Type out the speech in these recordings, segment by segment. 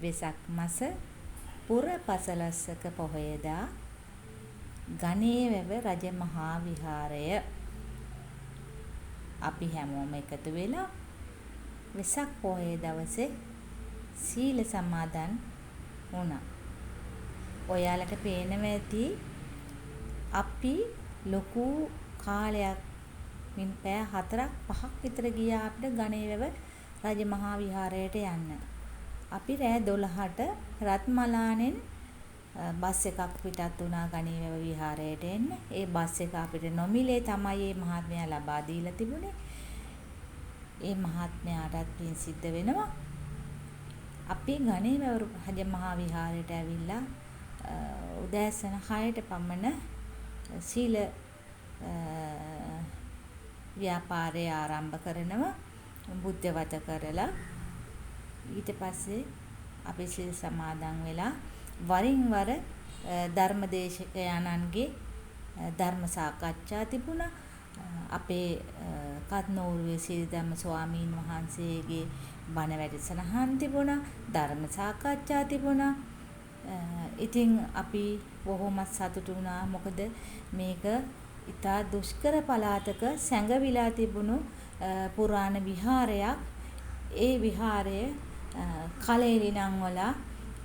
වෙසක් මස පුර පසළොස්වක පොහොයදා ගණේවැව රජමහා විහාරය අපි හැමෝම එකතු වෙලා වෙසක් පොහොය දවසේ සීල සමාදන් වුණා. ඔයාලට පේනවා ඇති අපි ලොකු කාලයක් මින් පැය 4-5ක් විතර ගියා අපිට ගණේවැව රජමහා විහාරයට යන්න. අපි රෑ 12ට රත්මලානෙන් බස් එකක් පිටත් වුණා ගණේවැව විහාරයට එන්න. ඒ බස් එක අපිට නොමිලේ තමයි මේ මහත්මයා ලබා දීලා තිබුණේ. ඒ මහත්මයාටත් පින් සිද්ධ වෙනවා. අපි ගණේවැව රජමහා විහාරයට ඇවිල්ලා උදෑසන 6ට පමණ සීල ව්‍යාපාරය ආරම්භ කරනවා. බුද්ධ වත කරලා ඊට පස්සේ අපි සීල් සමාදන් වෙලා වරින් වර ධර්මදේශකයන්න්ගේ ධර්ම සාකච්ඡා තිබුණා. අපේ කත්නෝරුවේ සිරිධම්ම ස්වාමීන් වහන්සේගේ බණ වැඩසටහන් තිබුණා. ධර්ම සාකච්ඡා තිබුණා. ඉතින් අපි බොහොමත් සතුටු වුණා. මොකද මේක ඉතා දුෂ්කර පළාතක සැඟවිලා තිබුණු පුරාණ විහාරයක්. ඒ විහාරය කලෙරිණන් වල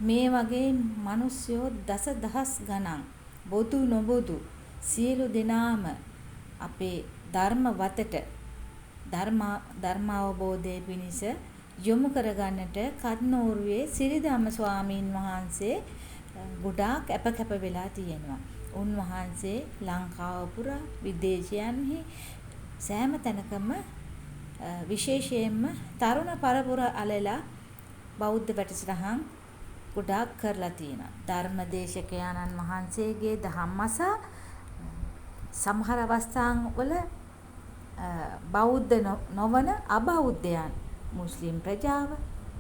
මේ වගේ මිනිස්සුયો දසදහස් ගණන් බොදු නොබොදු සියලු දෙනාම අපේ ධර්ම වතට ධර්ම අවබෝධය පිණිස යොමු කරගන්නට කත්නෝරුවේ සිරිධම්ම ස්වාමීන් වහන්සේ ගොඩාක් අපකැප වෙලා තියෙනවා. උන්වහන්සේ ලංකාව පුරා විදේශයන්හි සෑම තැනකම විශේෂයෙන්ම තරුණ පරපුර අලලා බෞද්ධ වැඩසටහන් ගොඩාක් කරලා තියෙනවා. ධර්මදේශකයන්න් වහන්සේගේ ධම්මස සමහර අවස්ථාවල බෞද්ධ නොවන අබෞද්ධයන් මුස්ලිම් ප්‍රජාව,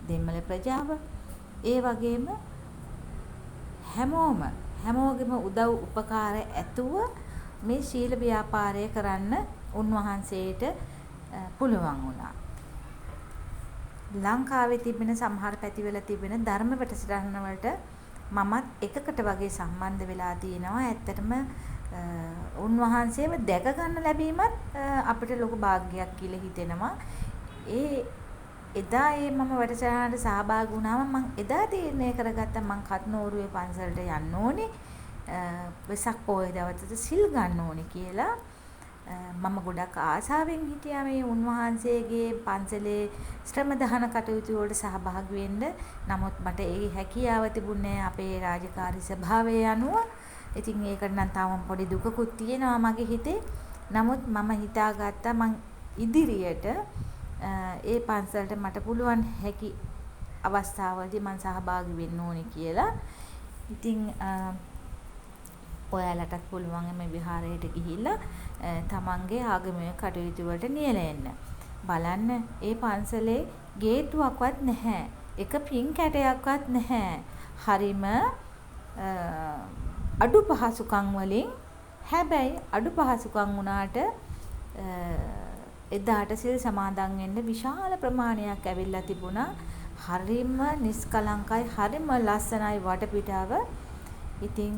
දෙමළ ප්‍රජාව ඒ වගේම හැමෝගෙම උදව් උපකාර ඇතුව මේ ශීල ව්‍යාපාරය කරන්න උන්වහන්සේට පුළුවන් වුණා. ලංකාවේ තිබෙන සමහර පැතිවල තිබෙන ධර්ම වැඩසටහන් වලට මමත් එකකට වගේ සම්බන්ධ වෙලා තියෙනවා. ඇත්තටම උන්වහන්සේව දැක ගන්න ලැබීමත් අපිට ලොකු වාග්යක් කියලා හිතෙනවා. එදා මම වැඩසටහනට සහභාගී වුණාම මම එදා තීරණය කරගත්තා මම කත්නෝරුවේ පන්සලට යන්න ඕනේ. වෙසක් පොහොය දවසට සිල් ගන්න ඕනේ කියලා. මම ගොඩක් ආසාවෙන් හිටියා මේ උන්වහන්සේගේ පන්සලේ ශ්‍රම දහන කටයුතු වලට සහභාගී වෙන්න. නමුත් මට ඒ හැකියාව තිබුණේ අපේ රාජකාරී ස්වභාවය අනුව. ඉතින් ඒකට නම් තාම පොඩි දුකකුත් තියෙනවා මගේ හිතේ. නමුත් මම හිතාගත්තා මං ඉදිරියට ඒ පන්සලට මට පුළුවන් හැකි අවස්ථාවලදී මං සහභාගී වෙන්න ඕනේ කියලා. ඉතින් ඔයාලටත් පුළුවන් මේ විහාරයට ගිහිල්ලා තමන්ගේ ආගමික කටයුතු වලට නියැල එන්න. බලන්න ඒ පන්සලේ ගේට්ටුවක්වත් නැහැ. එක පින් කැටයක්වත් නැහැ. හරිම අඩු පහසුකම් වලින් හැබැයි අඩු පහසුකම් වුණාට එදාට සිල් සමාදන් වෙන්න විශාල ප්‍රමාණයක් ඇවිල්ලා තිබුණා. හරිම නිස්කලංකයි, හරිම ලස්සනයි වටපිටාව. ඉතින්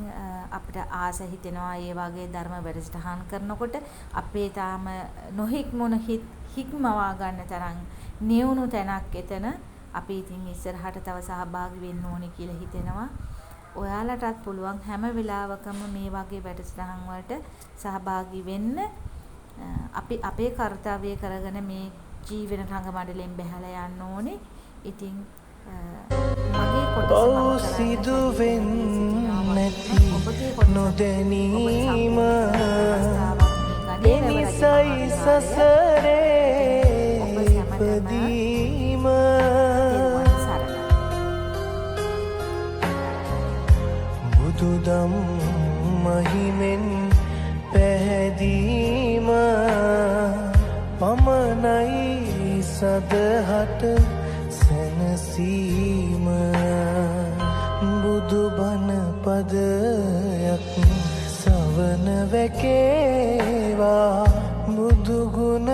අපිට ආස හිතෙනවා මේ වගේ ධර්ම වැඩසටහන් කරනකොට අපේ තාම නොහික්මුණ හික්මවා ගන්න තරම් නියුණු තැනක් එතන. අපි ඉතින් ඉස්සරහට තව සහභාගී වෙන්න ඕනේ කියලා හිතෙනවා. ඔයාලටත් පුළුවන් හැම වෙලාවකම මේ වගේ වැඩසටහන් වලට සහභාගී වෙන්න. අපි අපේ කාර්යය කරගෙන මේ ජීවන රංග මඩලෙන් බැහැලා යන්න ඕනේ. ඉතින් මගේ කොටස සිදු වෙන්නේති නොදැනීම එනිසයි සසරේ ඉපදීම බුදුදම් මහිමෙන් පැහැදීම පමණයි සදහට සැනසීම බුදුබණ පදයක් සවන වැකේවා බුදුගුණ